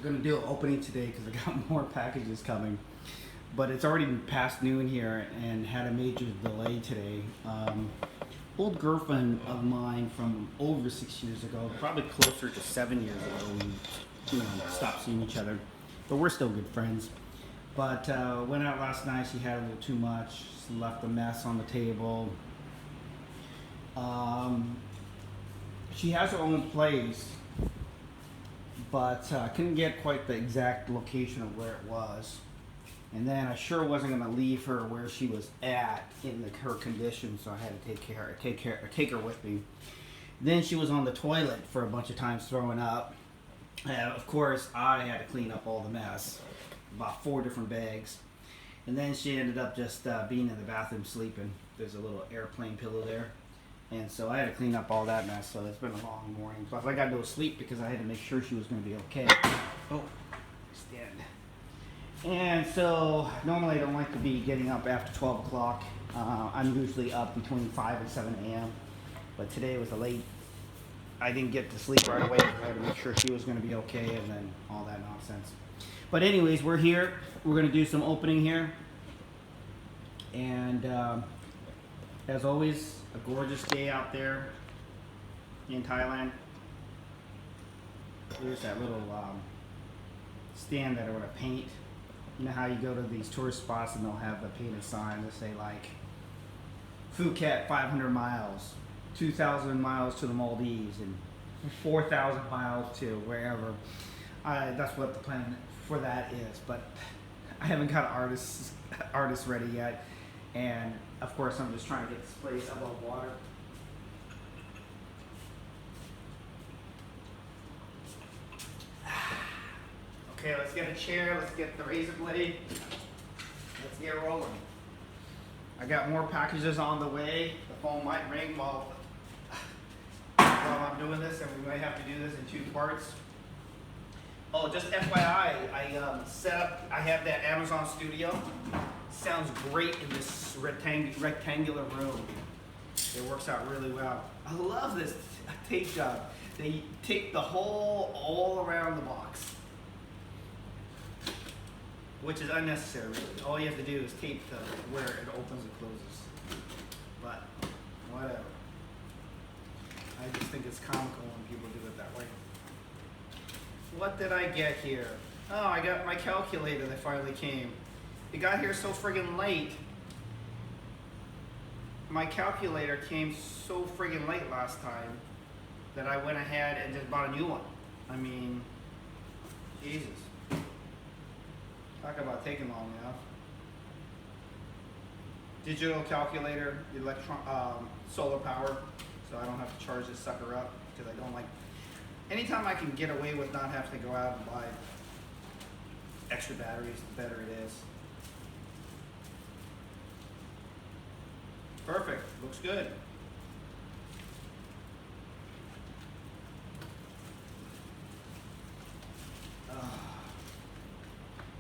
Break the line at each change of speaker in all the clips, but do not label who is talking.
Gonna do an opening today because I got more packages coming, but it's already past noon here and had a major delay today. Old girlfriend of mine from over 6 years ago, probably closer to 7 years ago, we stopped seeing each other, but we're still good friends. But went out last night. She had a little too much. She left a mess on the table. She has her own place, but couldn't get quite the exact location of where it was. And then I sure wasn't going to leave her where she was at in her condition, so I had to take her with me. Then she was on the toilet for a bunch of times throwing up. Of course, I had to clean up all the mess, about 4 different bags. And then she ended up just being in the bathroom sleeping. There's a little airplane pillow there. And so I had to clean up all that mess, so it's been a long morning. Plus I got to go to sleep because I had to make sure she was going to be okay. Oh, stand. And so normally I don't like to be getting up after 12 o'clock. I'm usually up between 5 and 7 a.m. But today was a late. I didn't get to sleep right away because I had to make sure she was going to be okay and then all that nonsense. But anyways, we're here. We're going to do some opening here. And as always, a gorgeous day out there in Thailand. Here's that little stand that I want to paint. You know how you go to these tourist spots and they'll have the painted sign that say like Phuket 500 miles, 2,000 miles to the Maldives, and 4,000 miles to wherever. That's what the plan for that is, but I haven't got artists ready yet. And of course, I'm just trying to get this place above water. Okay, let's get a chair. Let's get the razor blade. Let's get rolling. I got more packages on the way. The phone might ring while I'm doing this, and we might have to do this in 2 parts. Oh, just FYI, I have that Amazon Studio. Sounds great in this rectangular room. It works out really well. I love this tape job. They tape the hole all around the box, which is unnecessary really. All you have to do is tape where it opens and closes. But whatever. I just think it's comical when people do it that way. What did I get here? Oh, I got my calculator that finally came. It got here so friggin' late. My calculator came so friggin' late last time that I went ahead and just bought a new one. I mean, Jesus. Talk about taking long enough. Digital calculator, solar power, so I don't have to charge this sucker up because I don't like. Anytime I can get away with not having to go out and buy extra batteries, the better it is. Perfect, looks good.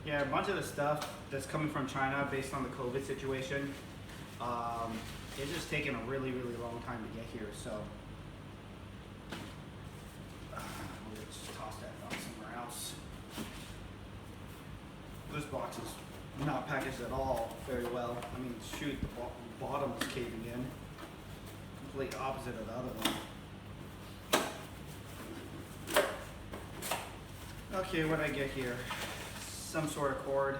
Yeah, a bunch of the stuff that's coming from China based on the COVID situation, it's just taken a really, really long time to get here, so we'll just toss that out somewhere else. This box is not packaged at all very well. I mean, shoot, the bottom is caving in. Complete opposite of the other one. Okay, what did I get here? Some sort of cord.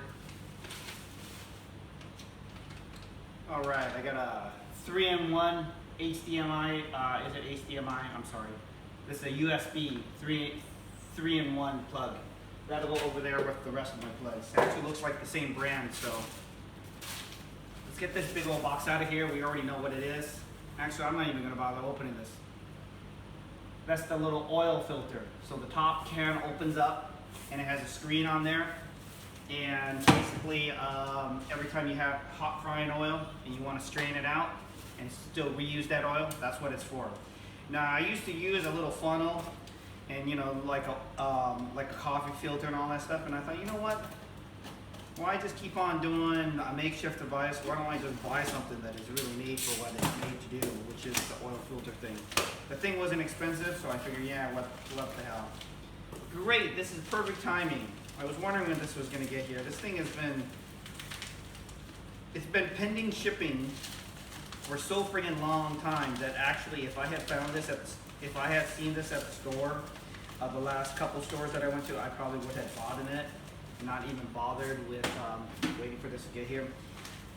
All right, I got a 3-in-1 HDMI. Is it HDMI? I'm sorry. This is a USB 3-in-1 plug. That'll go over there with the rest of my plugs. It actually looks like the same brand, so let's get this big old box out of here. We already know what it is. Actually, I'm not even gonna bother opening this. That's the little oil filter. So the top can opens up and it has a screen on there. And basically, every time you have hot frying oil and you want to strain it out and still reuse that oil, that's what it's for. Now, I used to use a little funnel and like a coffee filter and all that stuff, and I thought, you know what? Why just keep on doing a makeshift device? Why don't I just buy something that is really made for what it's made to do, which is the oil filter thing. The thing wasn't expensive, so I figured, yeah, what the hell. Great, this is perfect timing. I was wondering when this was going to get here. This thing has been, it's been pending shipping for so freaking long time that actually if I had found this if I had seen this at the store, the last couple stores that I went to, I probably would have bought in it, not even bothered with waiting for this to get here.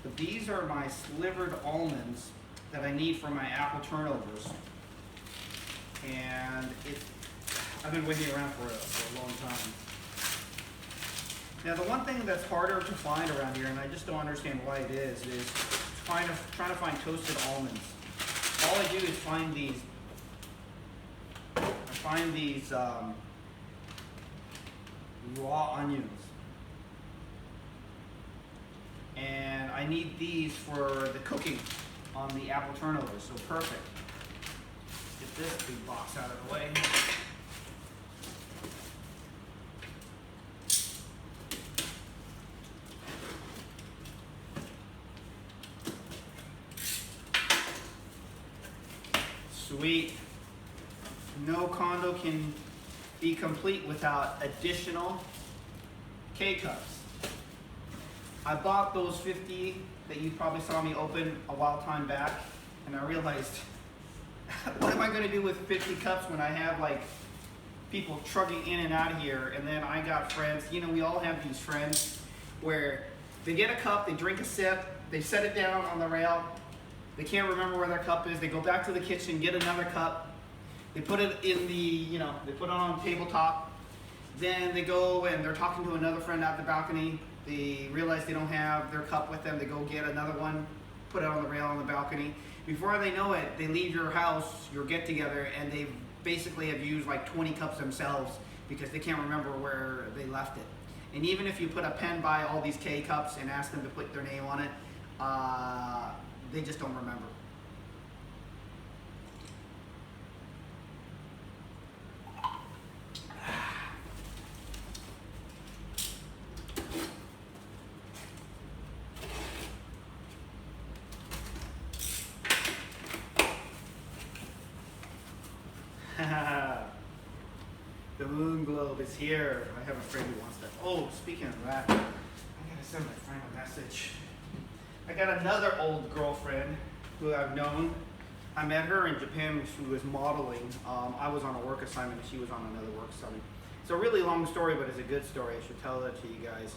But these are my slivered almonds that I need for my apple turnovers. And I've been waiting around for a long time. Now the one thing that's harder to find around here, and I just don't understand why it is trying to find toasted almonds. All I do is find these. Raw onions, and I need these for the cooking on the apple turnovers. So perfect. Get this big box out of the way. Sweet. No condo can be complete without additional K-cups. I bought those 50 that you probably saw me open a while time back, and I realized, what am I going to do with 50 cups when I have like people trucking in and out of here? And then I got friends, you know, we all have these friends where they get a cup, they drink a sip, they set it down on the rail, they can't remember where their cup is, they go back to the kitchen, get another cup, they put it in the, you know, they put it on the tabletop, then they go and they're talking to another friend out the balcony, they realize they don't have their cup with them, they go get another one, put it on the rail on the balcony. Before they know it, they leave your house, your get together, and they basically have used like 20 cups themselves because they can't remember where they left it. And even if you put a pen by all these K cups and ask them to put their name on it, they just don't remember. The moon globe is here. I have a friend who wants that. Oh, speaking of that, I gotta send my friend a message. I got another old girlfriend who I've known. I met her in Japan when she was modeling. I was on a work assignment and she was on another work assignment. It's a really long story, but it's a good story. I should tell that to you guys.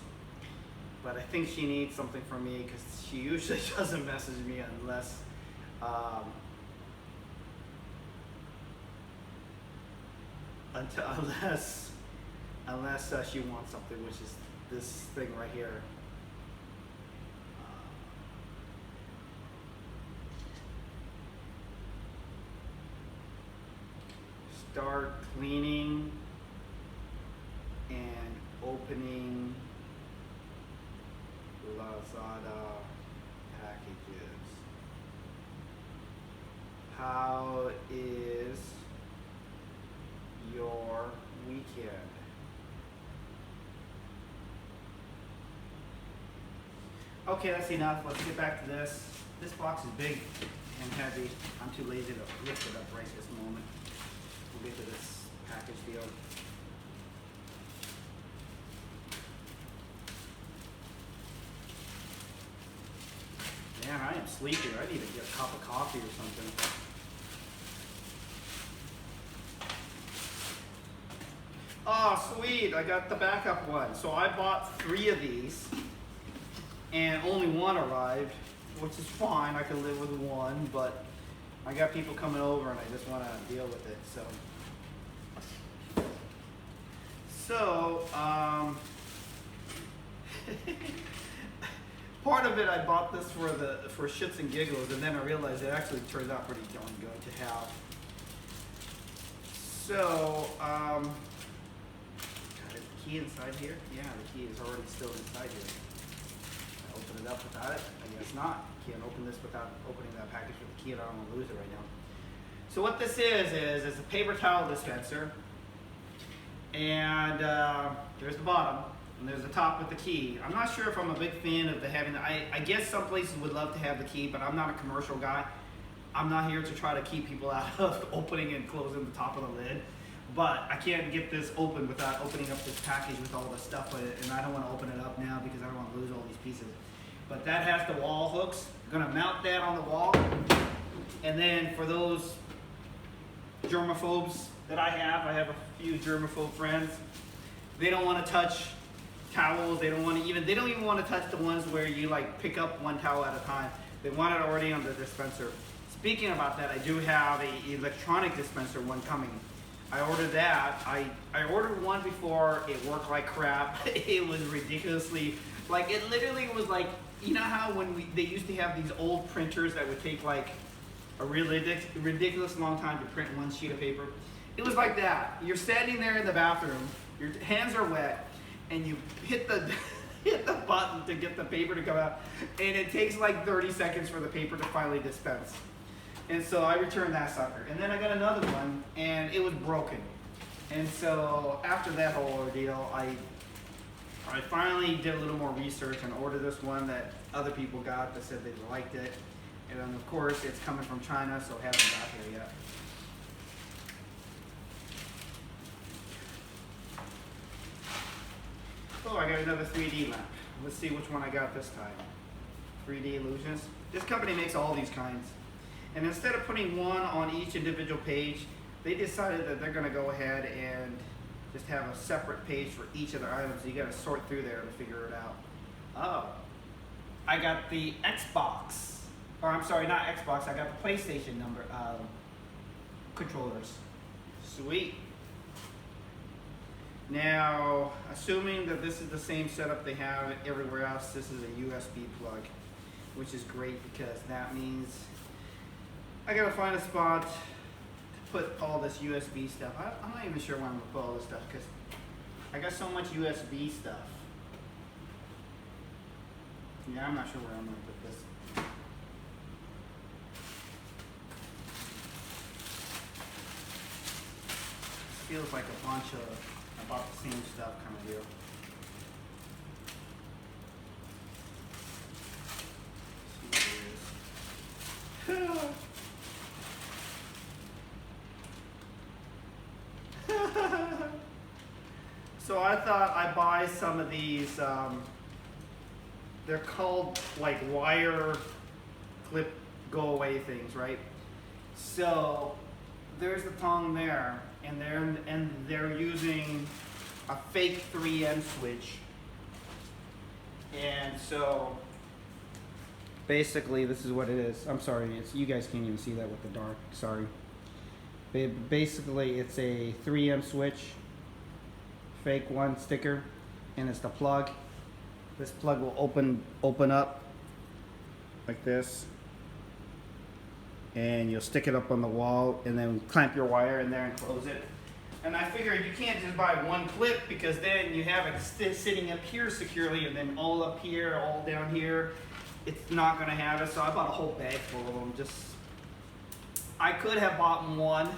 But I think she needs something from me because she usually doesn't message me unless unless she wants something, which is this thing right here. Start cleaning and opening Lazada packages. How is your weekend? Okay, that's enough. Let's get back to this. This box is big and heavy. I'm too lazy to lift it up right this moment. We'll get to this package deal. Man, I am sleepy. I need to get a cup of coffee or something. Oh, sweet, I got the backup one. So I bought 3 of these and only one arrived, which is fine. I can live with one, but I got people coming over and I just want to deal with it. Part of it I bought this for shits and giggles, and then I realized it actually turns out pretty darn good to have. So, key inside here? Yeah, the key is already still inside here. I open it up without it? I guess not. Can't open this without opening that package with the key, and I don't want to lose it right now. So what this is a paper towel dispenser, and there's the bottom, and there's the top with the key. I'm not sure if I'm a big fan of I guess some places would love to have the key, but I'm not a commercial guy. I'm not here to try to keep people out of opening and closing the top of the lid. But I can't get this open without opening up this package with all the stuff in it, and I don't want to open it up now because I don't want to lose all these pieces. But that has the wall hooks. I'm gonna mount that on the wall. And then for those germaphobes that I have a few germaphobe friends. They don't want to touch towels. They don't even want to touch the ones where you like pick up one towel at a time. They want it already on the dispenser. Speaking about that, I do have a electronic dispenser one coming. I ordered that. I ordered one before. It worked like crap. It was ridiculously, like it literally was like, you know how when they used to have these old printers that would take like a really ridiculous long time to print one sheet of paper? It was like that. You're standing there in the bathroom, your hands are wet, and you hit the hit the button to get the paper to come out, and it takes like 30 seconds for the paper to finally dispense. And so I returned that sucker. And then I got another one, and it was broken. And so after that whole ordeal, I finally did a little more research and ordered this one that other people got that said they liked it. And then of course it's coming from China, so it hasn't got here yet. Oh, I got another 3D lamp. Let's see which one I got this time. 3D Illusions. This company makes all these kinds. And instead of putting one on each individual page, they decided that they're going to go ahead and just have a separate page for each of their items. You got to sort through there to figure it out. Oh, I got the Xbox. Or I'm sorry, not Xbox. I got the PlayStation controllers. Sweet. Now, assuming that this is the same setup they have everywhere else, this is a USB plug, which is great because that means I gotta find a spot to put all this USB stuff. I'm not even sure where I'm gonna put all this stuff because I got so much USB stuff. Yeah, I'm not sure where I'm gonna put this. Feels like a bunch of about the same stuff kind of deal. See what it is. So I thought I'd buy some of these, they're called like wire clip go away things, right? So there's the tongue there, and they're using a fake 3M switch. And so basically this is what it is. I'm sorry, you guys can't even see that with the dark, sorry. Basically it's a 3M switch, fake one sticker, and it's the plug. This plug will open up like this, and you'll stick it up on the wall and then clamp your wire in there and close it. And I figured you can't just buy one clip because then you have it sitting up here securely and then all up here, all down here. It's not gonna have it, so I bought a whole bag full of them. I could have bought one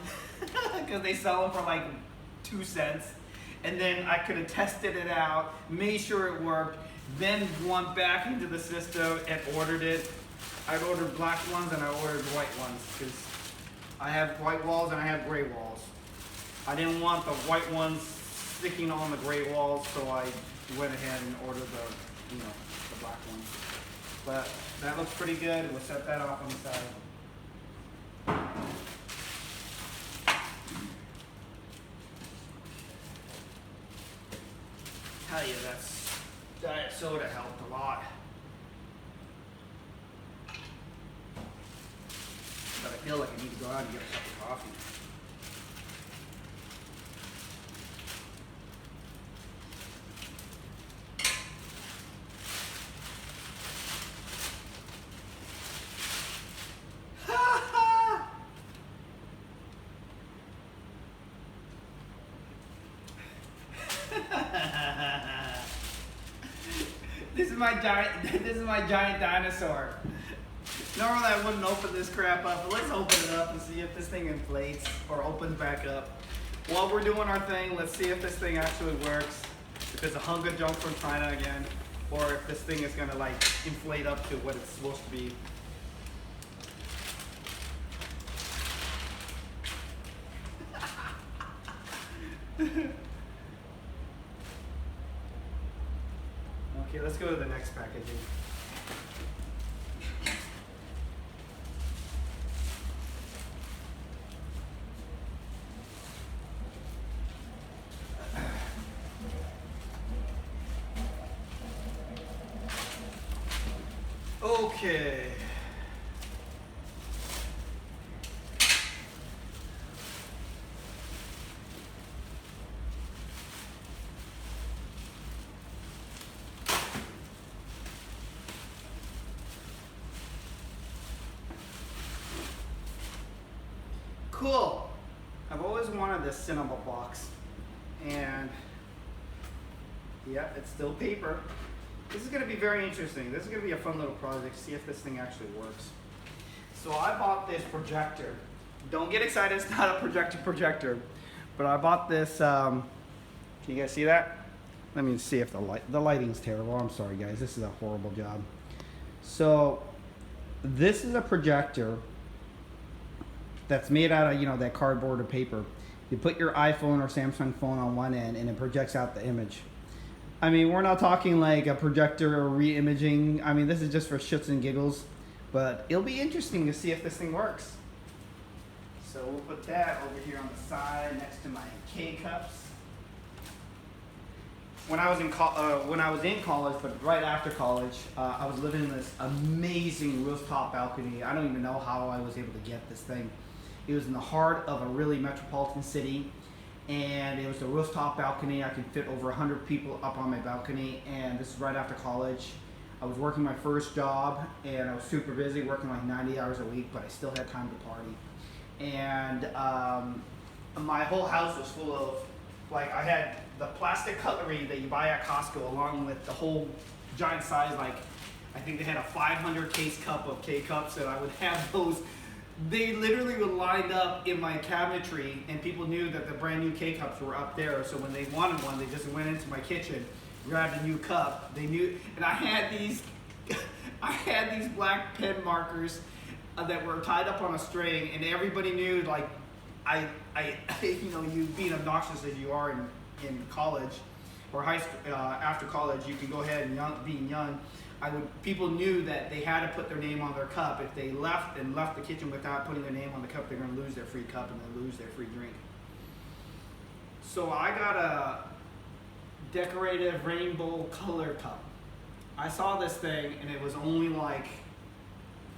because they sell them for like 2 cents. And then I could have tested it out, made sure it worked, then went back into the system and ordered it. I ordered black ones and I ordered white ones because I have white walls and I have gray walls. I didn't want the white ones sticking on the gray walls, so I went ahead and ordered the black ones. But that looks pretty good. We'll set that off on the side. Tell you, that's diet soda helped a lot. But I feel like I need to go out and get a cup of coffee. This is my giant dinosaur. Normally I wouldn't open this crap up, but let's open it up and see if this thing inflates or opens back up. While we're doing our thing, let's see if this thing actually works. If it's a hunger jump from China again, or if this thing is gonna like inflate up to what it's supposed to be. Okay, let's go to the next packaging. Okay. Cool. I've always wanted this cinema box, and yep, it's still paper. This is going to be very interesting. This is going to be a fun little project to see if this thing actually works. So I bought this projector. Don't get excited, it's not a projector. But I bought this, can you guys see that? Let me see if the lighting's terrible. I'm sorry guys, this is a horrible job. So this is a projector that's made out of, you know, that cardboard or paper. You put your iPhone or Samsung phone on one end and it projects out the image. I mean, we're not talking like a projector or re-imaging. I mean, this is just for shits and giggles, but it'll be interesting to see if this thing works. So we'll put that over here on the side next to my K-cups. When I was in college, but right after college, I was living in this amazing rooftop balcony. I don't even know how I was able to get this thing. It was in the heart of a really metropolitan city, and it was a rooftop balcony. I could fit over 100 people up on my balcony, and this is right after college. I was working my first job, and I was super busy, working like 90 hours a week, but I still had time to party. And my whole house was full of, like, I had the plastic cutlery that you buy at Costco along with the whole giant size, like, I think they had a 500 case cup of K-cups, and I would have those. They literally would line up in my cabinetry, and people knew that the brand new K-cups were up there, so when they wanted one, they just went into my kitchen, grabbed a new cup. They knew, and I had these, I had these black pen markers that were tied up on a string, and everybody knew, like, you know, you being obnoxious as you are in college or high school, after college, you can go ahead and being young. People knew that they had to put their name on their cup. If they left the kitchen without putting their name on the cup, they're going to lose their free cup and then lose their free drink. So I got a decorative rainbow color cup. I saw this thing and it was only like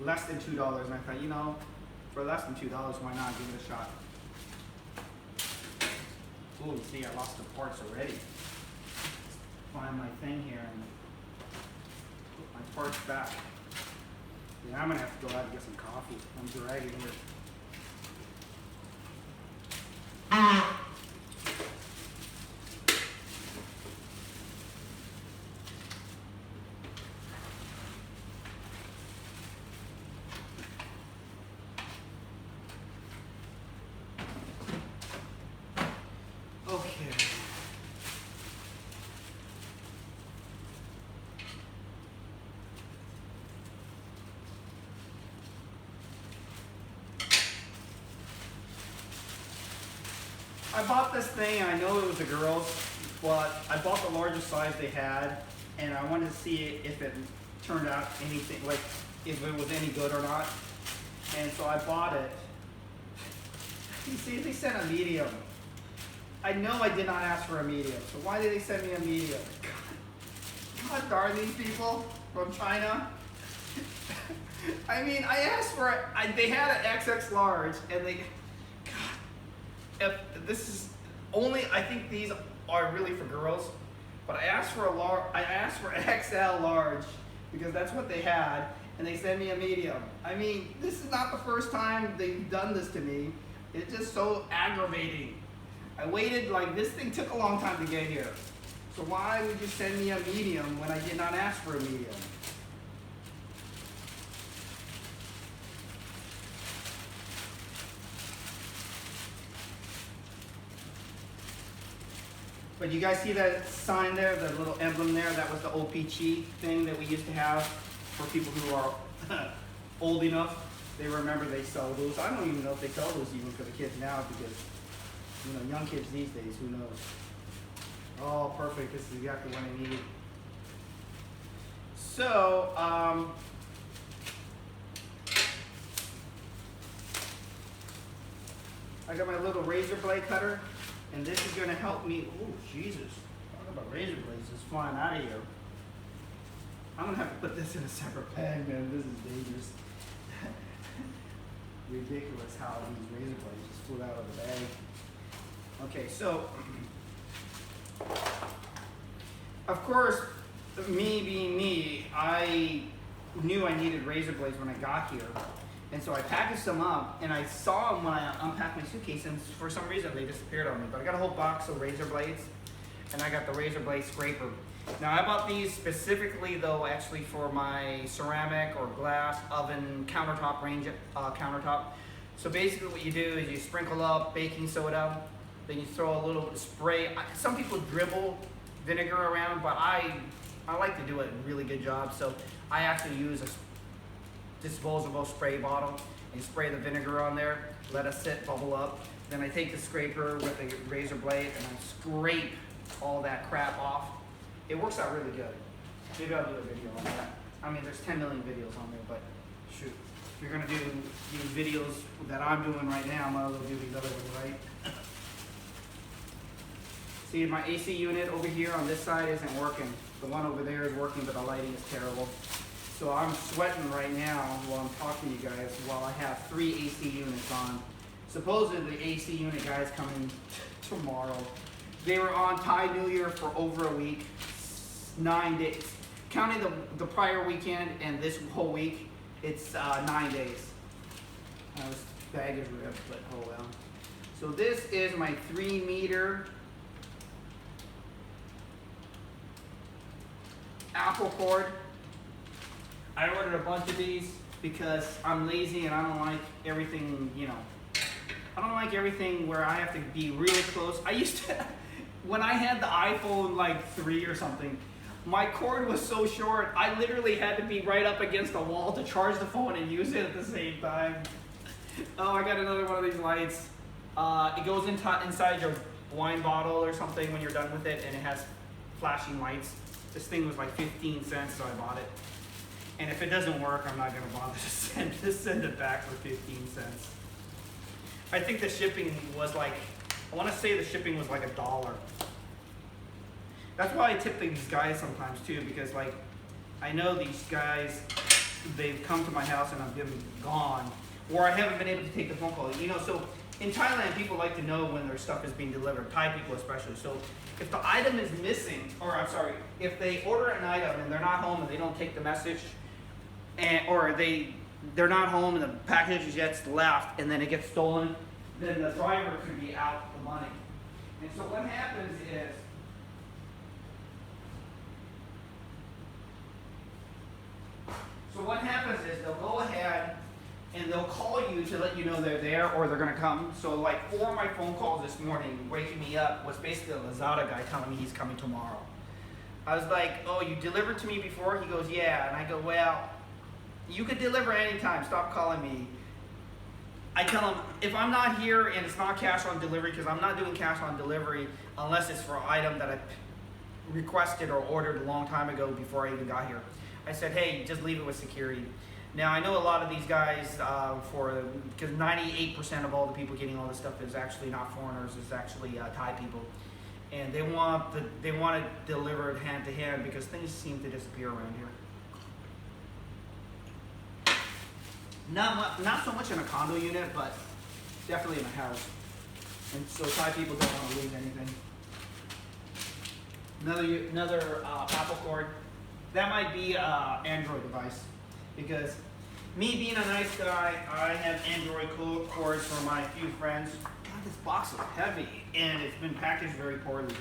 less than $2, and I thought, you know, for less than $2, why not give it a shot? Oh, you see, I lost the parts already. Find my thing here and put my parts back. Yeah, I'm gonna have to go out and get some coffee. I'm dragging here. Okay. I bought this thing, I know it was a girl's, but I bought the largest size they had, and I wanted to see if it turned out anything, like if it was any good or not. And so I bought it. You see, they sent a medium. I know I did not ask for a medium, so why did they send me a medium? God darn these people from China. I mean, I asked for it, they had an XX large, and they, God, if this is only, I think these are really for girls, but I asked for an XL large, because that's what they had, and they sent me a medium. I mean, this is not the first time they've done this to me. It's just so aggravating. I waited, like, this thing took a long time to get here. So why would you send me a medium when I did not ask for a medium? But you guys see that sign there, the little emblem there? That was the OPC thing that we used to have for people who are old enough. They remember they sell those. I don't even know if they sell those even for the kids now, because You know, young kids these days, who knows? Oh, perfect. This is exactly what I needed. So, I got my little razor blade cutter, and this is going to help me. Oh, Jesus. Talk about razor blades just flying out of here. I'm going to have to put this in a separate bag, man. This is dangerous. Ridiculous how these razor blades just flew out of the bag. Okay, so, of course, me being me, I knew I needed razor blades when I got here. And so I packaged them up, and I saw them when I unpacked my suitcase, and for some reason they disappeared on me. But I got a whole box of razor blades, and I got the razor blade scraper. Now I bought these specifically, though, actually for my ceramic or glass oven countertop range countertop. So basically what you do is you sprinkle up baking soda, then you throw a little spray. Some people dribble vinegar around, but I like to do a really good job. So I actually use a disposable spray bottle and spray the vinegar on there, let it sit, bubble up. Then I take the scraper with the razor blade and I scrape all that crap off. It works out really good. Maybe I'll do a video on that. I mean, there's 10 million videos on there, but shoot. If you're gonna do these videos that I'm doing right now, I might as well do these other ones, right? See, my AC unit over here on this side isn't working. The one over there is working, but the lighting is terrible. So I'm sweating right now while I'm talking to you guys while I have 3 AC units on. Supposedly the AC unit guys coming tomorrow. They were on Thai New Year for over a week, 9 days. Counting the prior weekend and this whole week, it's 9 days. This bag is ripped, but oh well. So this is my 3-meter apple cord. I ordered a bunch of these because I'm lazy and I don't like everything, you know. I don't like everything where I have to be really close. I used to, when I had the iPhone like 3 or something, my cord was so short, I literally had to be right up against the wall to charge the phone and use it at the same time. Oh, I got another one of these lights. It goes inside your wine bottle or something when you're done with it, and it has flashing lights. This thing was like 15 cents, so I bought it. And if it doesn't work, I'm not gonna bother to send it back for 15 cents. I think the shipping was like, I wanna say the shipping was like $1. That's why I tip these guys sometimes too, because like, I know these guys, they've come to my house and I've been gone, or I haven't been able to take the phone call. You know, so in Thailand, people like to know when their stuff is being delivered, Thai people especially. So if the item is missing, or I'm sorry, if they order an item and they're not home and they don't take the message, or they're not home and the package gets left and then it gets stolen, then the driver could be out the money. And so what happens is, they'll go ahead and they'll call you to let you know they're there or they're gonna come. So like 4 of my phone calls this morning waking me up was basically a Lazada guy telling me he's coming tomorrow. I was like, oh, you delivered to me before? He goes, yeah. And I go, well, you could deliver anytime, stop calling me. I tell him, if I'm not here and it's not cash on delivery, because I'm not doing cash on delivery unless it's for an item that I requested or ordered a long time ago before I even got here. I said, hey, just leave it with security. Now, I know a lot of these guys, because 98% of all the people getting all this stuff is actually not foreigners, it's actually Thai people. And they want it delivered hand to hand because things seem to disappear around here. Not so much in a condo unit, but definitely in a house. And so Thai people don't want to lose anything. Another Apple cord. That might be an Android device, because me being a nice guy, I have Android cords for my few friends. God, this box is heavy, and it's been packaged very poorly.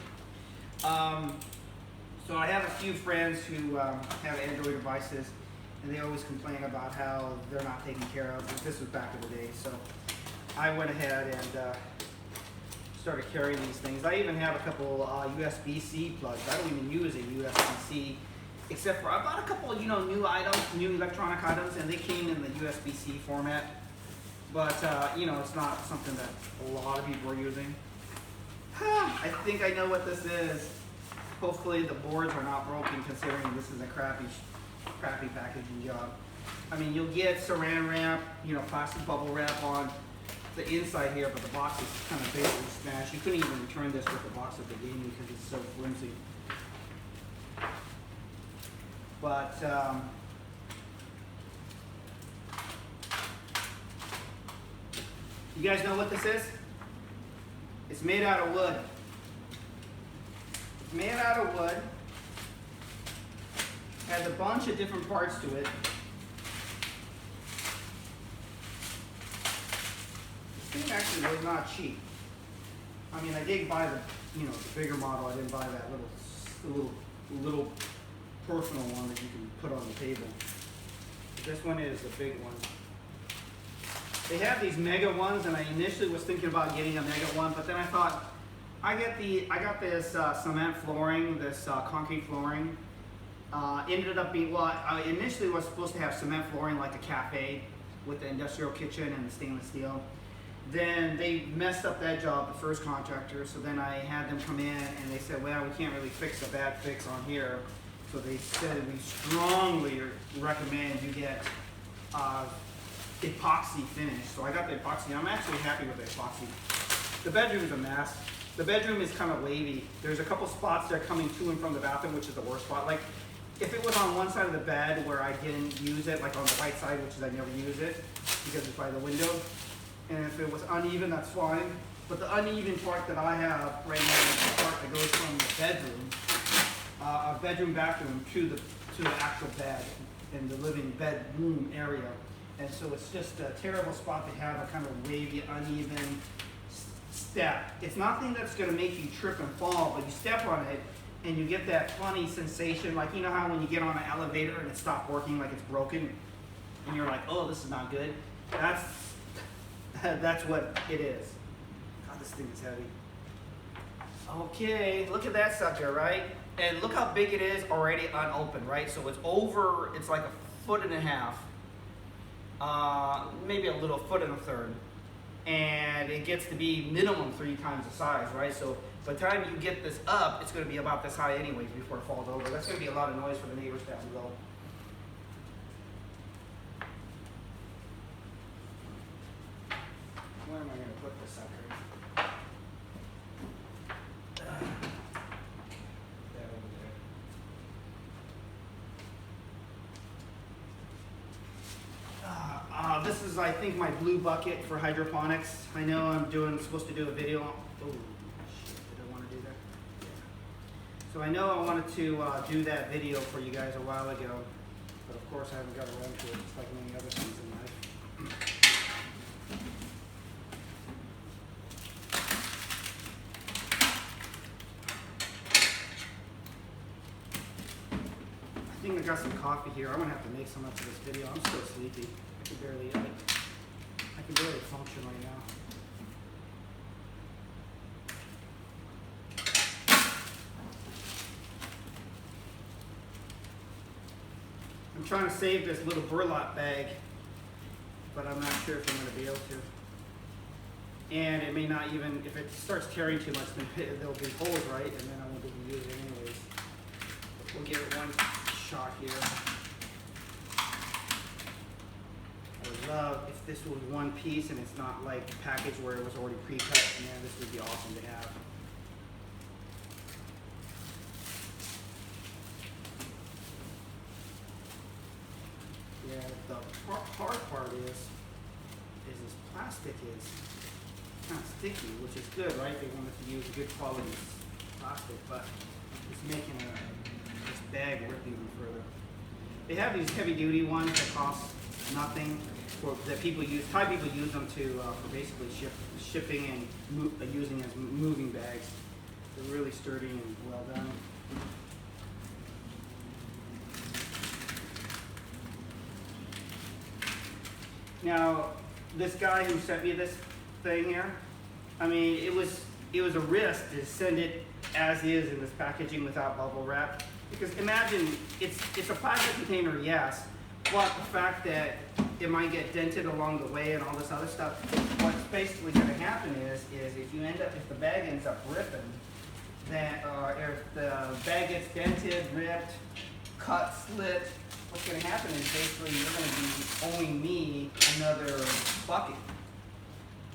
So I have a few friends who have Android devices, and they always complain about how they're not taken care of. This was back in the day, so I went ahead and started carrying these things. I even have a couple USB-C plugs. I don't even use a USB-C. Except for, I bought a couple, new items, new electronic items, and they came in the USB-C format. But, it's not something that a lot of people are using. I think I know what this is. Hopefully the boards are not broken considering this is a crappy packaging job. I mean, you'll get saran wrap, you know, plastic bubble wrap on the inside here, but the box is kind of basically smashed. You couldn't even return this with the box that they gave me because it's so flimsy. But you guys know what this is? It's made out of wood. It's made out of wood. Has a bunch of different parts to it. This thing actually was not cheap. I mean, I did buy the, you know, the bigger model. I didn't buy that little personal one that you can put on the table. But this one is the big one. They have these mega ones, and I initially was thinking about getting a mega one, but then I thought, I got this cement flooring, this concrete flooring. Ended up being, well, I initially was supposed to have cement flooring like a cafe with the industrial kitchen and the stainless steel. Then they messed up that job, the first contractor, so then I had them come in and they said, well, we can't really fix a bad fix on here. So they said we strongly recommend you get epoxy finish. So I got the epoxy. I'm actually happy with the epoxy. The bedroom is a mess. The bedroom is kind of wavy. There's a couple spots that are coming to and from the bathroom, which is the worst spot. Like, if it was on one side of the bed where I didn't use it, like on the right side, which is I never use it because it's by the window, and if it was uneven, that's fine. But the uneven part that I have right now is the part that goes from the bedroom, bathroom to the actual bed in the living bedroom area. And so it's just a terrible spot to have a kind of wavy, uneven step. It's nothing that's going to make you trip and fall, but you step on it and you get that funny sensation, like, you know how when you get on an elevator and it stopped working, like it's broken, and you're like, oh, this is not good. That's what it is. God, this thing is heavy. Okay, look at that sucker, right? And look how big it is already unopened, right? So it's like a foot and a half, maybe a little foot and a third. And it gets to be minimum 3 times the size, right? So by the time you get this up, it's going to be about this high anyways before it falls over. That's going to be a lot of noise for the neighbors down below. Where am I going to put this sucker? That over there. This is, I think, my blue bucket for hydroponics. I know I'm supposed to do a video. Oh, shit, did I want to do that? Yeah. So I know I wanted to do that video for you guys a while ago, but of course I haven't got around to it. It's like many other things in life. I think I got some coffee here. I'm gonna have to make some after this video. I'm still sleepy. I can barely function right now. I'm trying to save this little burlap bag, but I'm not sure if I'm going to be able to. And it may not even, if it starts tearing too much, then there'll be holes, right? And then I won't be able to use it anyways. We'll give it one shot here. I would love if this was one piece and it's not like a package where it was already pre-cut. Man, this would be awesome to have. Yeah, the hard part is this plastic is kind of sticky, which is good, right? They wanted to use a good quality plastic, but it's making this bag rip even further. They have these heavy-duty ones that cost nothing. That people use, Thai people use them to for basically shipping and using as moving bags. They're really sturdy and well done. Now, this guy who sent me this thing here, I mean, it was a risk to send it as is in this packaging without bubble wrap. Because imagine, it's a plastic container, yes, but the fact that it might get dented along the way and all this other stuff. What's basically going to happen is if you end up, if the bag ends up ripping, then, if the bag gets dented, ripped, cut, slit, what's going to happen is basically you're going to be owing me another bucket.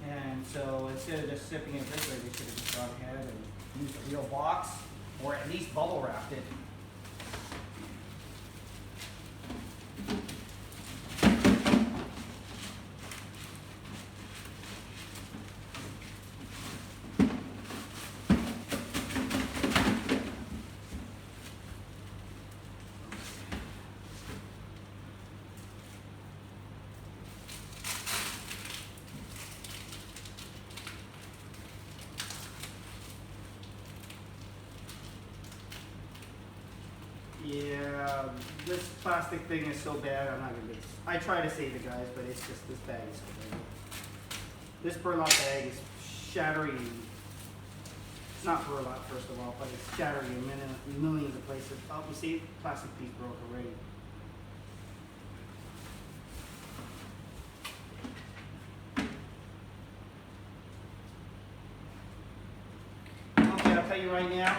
And so instead of just sipping it this way, they should have just gone ahead and used a real box, or at least bubble wrapped it. Yeah, this plastic thing is so bad, I'm not gonna do this. I try to save it, guys, but it's just, this bag is so bad. This burlap bag is shattering. It's not burlap, first of all, but it's shattering in millions of places. Oh, you see, plastic piece broke already. Okay, I'll tell you right now.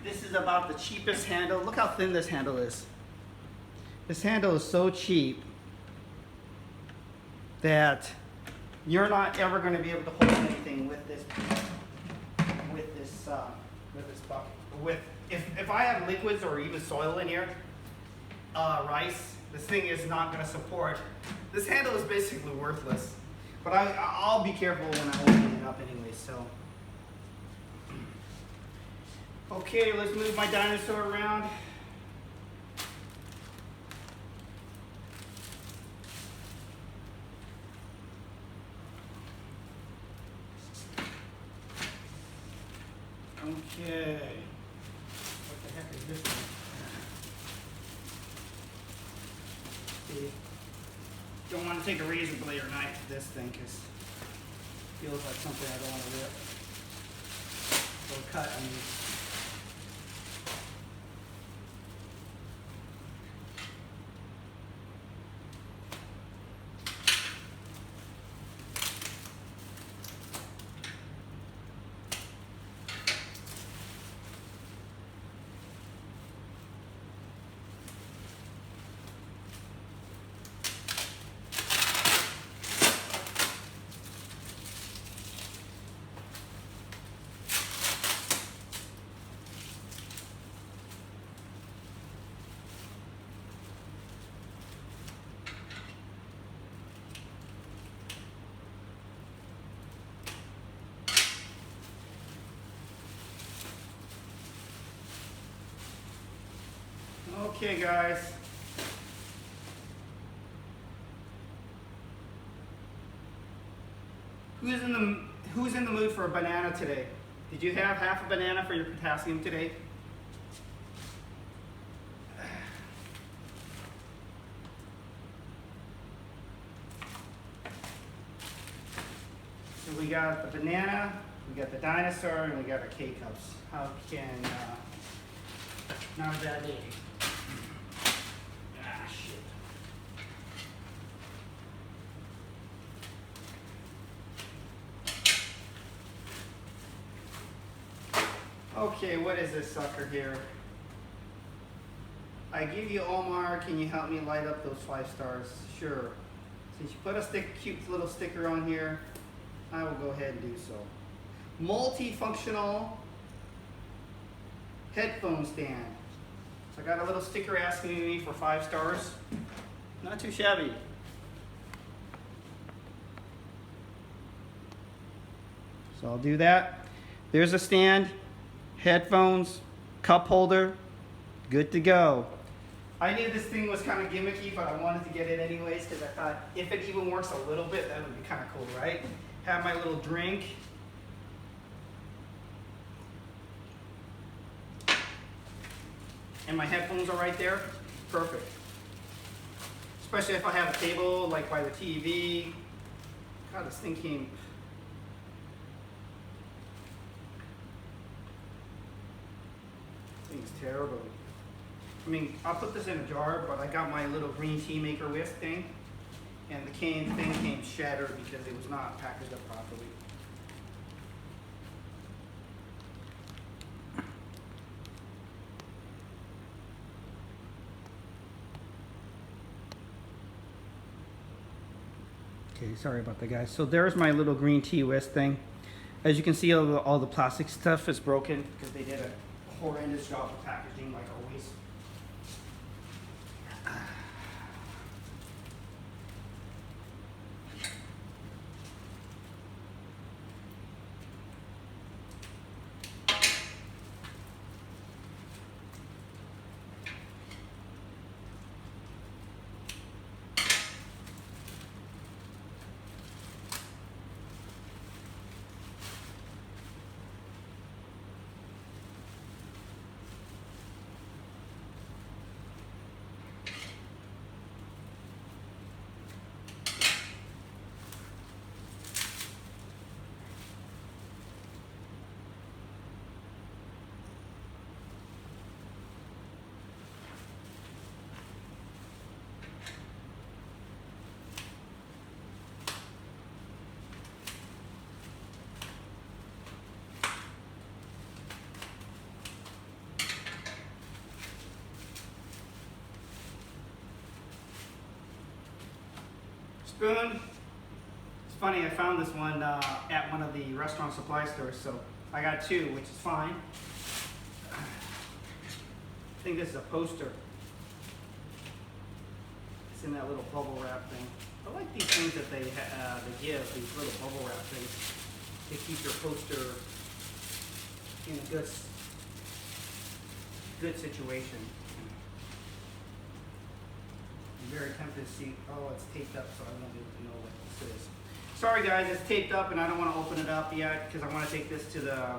This is about the cheapest handle. Look how thin this handle is. This handle is so cheap that you're not ever going to be able to hold anything with this bucket. If I have liquids or even soil in here, rice, this thing is not going to support. This handle is basically worthless. But I'll be careful when I open it up anyway. So. Okay, let's move my dinosaur around. Okay. What the heck is this one? See, don't want to take a razor blade or knife to this thing because it feels like something I don't want to rip or cut. I mean. Okay, guys. Who's in the mood for a banana today? Did you have half a banana for your potassium today? So we got the banana, we got the dinosaur, and we got our K-cups. How can not a bad day. Okay, what is this sucker here? I give you Omar, can you help me light up those 5 stars? Sure. Since you put a cute little sticker on here, I will go ahead and do so. Multifunctional headphone stand. So I got a little sticker asking me for 5 stars. Not too shabby. So I'll do that. There's a stand. Headphones, cup holder, good to go. I knew this thing was kind of gimmicky, but I wanted to get it anyways because I thought if it even works a little bit, that would be kind of cool, right? Have my little drink. And my headphones are right there. Perfect. Especially if I have a table like by the TV. God, this thing came. Thing's terrible. I mean, I'll put this in a jar, but I got my little green tea maker whisk thing. and the thing came shattered because it was not packaged up properly. Okay, sorry about that, guys. So there's my little green tea whisk thing. As you can see, all the plastic stuff is broken because they did a horrendous job of packaging, like always. Spoon. It's funny, I found this one at one of the restaurant supply stores, so I got two, which is fine. I think this is a poster. It's in that little bubble wrap thing. I like these things that they give, these little bubble wrap things. They keep your poster in a good situation. I'm very tempted to see, oh, it's taped up, so I don't even know what this is. Sorry guys, it's taped up and I don't want to open it up yet because I want to take this to the...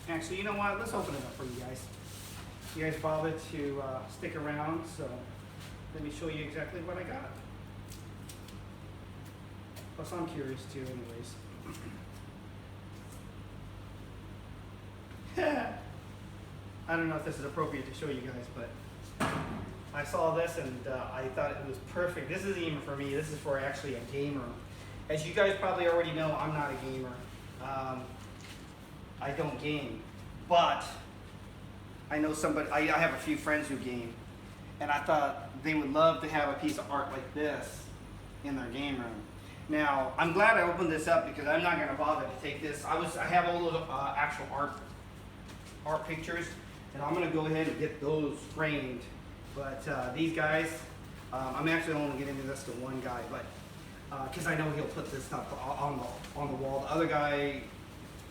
Actually, you know what? Let's open it up for you guys. You guys bothered to stick around, so let me show you exactly what I got. Plus, I'm curious too, anyways. I don't know if this is appropriate to show you guys, but I saw this and I thought it was perfect. This isn't even for me. This is for actually a gamer. As you guys probably already know, I'm not a gamer. I don't game, but I know somebody. I have a few friends who game, and I thought they would love to have a piece of art like this in their game room. Now, I'm glad I opened this up because I'm not going to bother to take this. I have all those actual art pictures, and I'm going to go ahead and get those framed. But these guys, I'm actually only getting into this to one guy, but because I know he'll put this stuff on the wall. The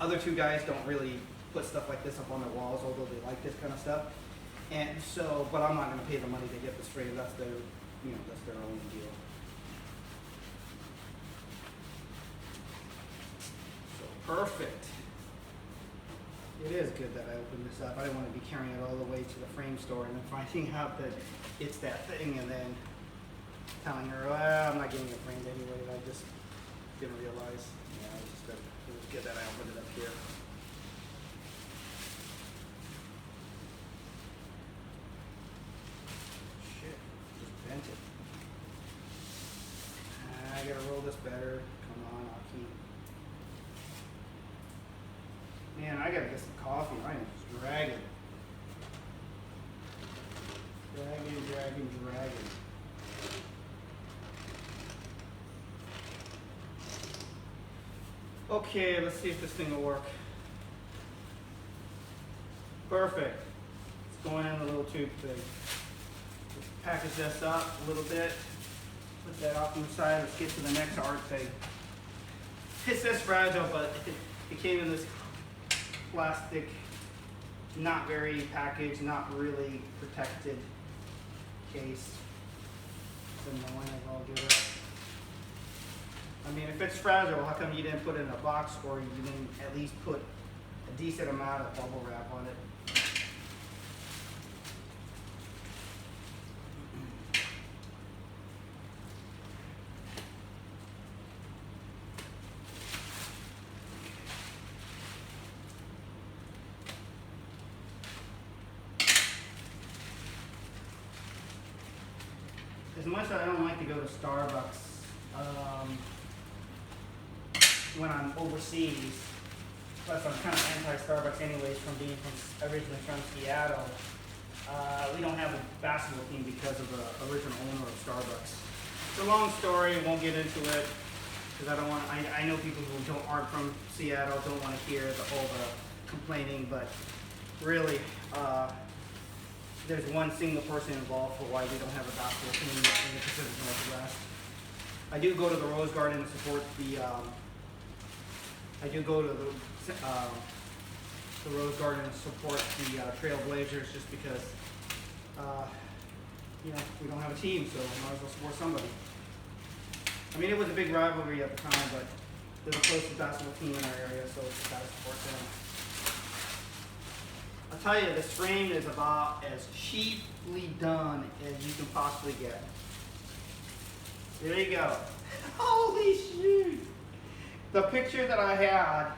other two guys don't really put stuff like this up on their walls, although they like this kind of stuff. And so, but I'm not going to pay the money to get this framed. That's their, that's their own deal. So perfect. It is good that I opened this up. I didn't want to be carrying it all the way to the frame store and then finding out that it's that thing and then telling her, well, I'm not getting it framed anyway. I just didn't realize. Yeah, it was good that I opened it up here. Shit, just bent it. I gotta roll this better. Come on, Aki. Man, I gotta get some coffee. I am just dragging. Dragging. Okay, let's see if this thing will work. Perfect. It's going in the little tube thing. Let's package this up a little bit. Put that off to the side. Let's get to the next art thing. It's this fragile, but it came in this plastic, not very packaged, not really protected case. It's annoying as all get up. I mean, if it's fragile, how come you didn't put it in a box or you didn't at least put a decent amount of bubble wrap on it? as much as I don't like to go to Starbucks when I'm overseas, plus I'm kind of anti-Starbucks anyways from being originally from Seattle. We don't have a basketball team because of the original owner of Starbucks. It's a long story, I won't get into it because I don't want. I know people who aren't from Seattle don't want to hear all the complaining, but really, there's one single person involved for why we don't have a basketball team in the Pacific Northwest. I do go to the Rose Garden to support the. I do go to the Rose Garden to support the Trailblazers just because, we don't have a team, so might as well support somebody. I mean, it was a big rivalry at the time, but they're the closest basketball team in our area, so it's got to support them. I'll tell you, this frame is about as cheaply done as you can possibly get. There you go. Holy shoot! The picture that I had,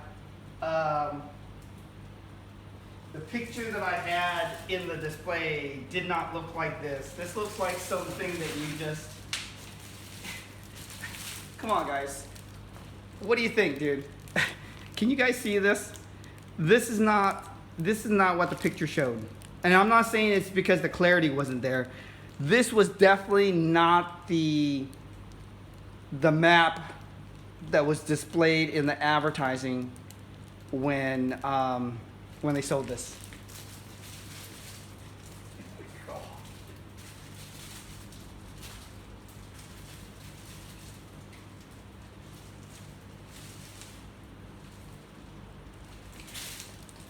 in the display did not look like this. This looks like something that you just. Come on, guys. What do you think, dude? Can you guys see this? This is not what the picture showed. And I'm not saying it's because the clarity wasn't there. This was definitely not the map that was displayed in the advertising when they sold this.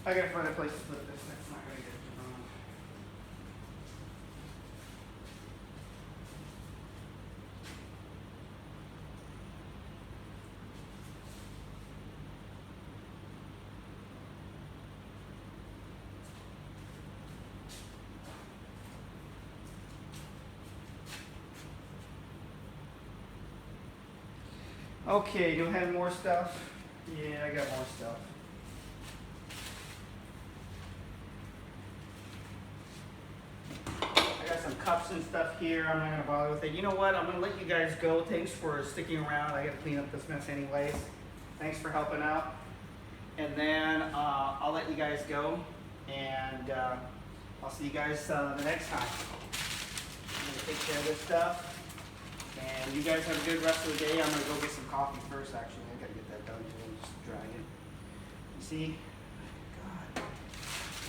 I gotta find a place to put this. That's not gonna get it wrong. Okay, do I have more stuff? Yeah, I got more stuff. I got some cups and stuff here. I'm not going to bother with it. You know what? I'm going to let you guys go. Thanks for sticking around. I got to clean up this mess anyways. Thanks for helping out. And then I'll let you guys go. And I'll see you guys the next time. I'm going to take care of this stuff. And you guys have a good rest of the day. I'm going to go get some coffee first, actually. I got to get that done too. I'm just dragging. You see? God.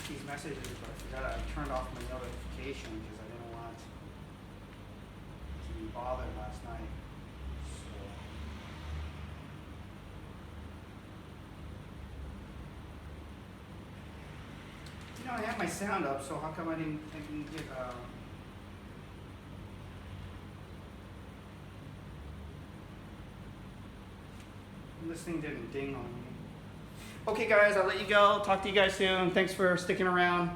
These messages, but I forgot I turned off my notification because I didn't want to be bothered last night. So. You know, I have my sound up, so how come I didn't get this thing didn't ding on me. Okay guys, I'll let you go. Talk to you guys soon. Thanks for sticking around.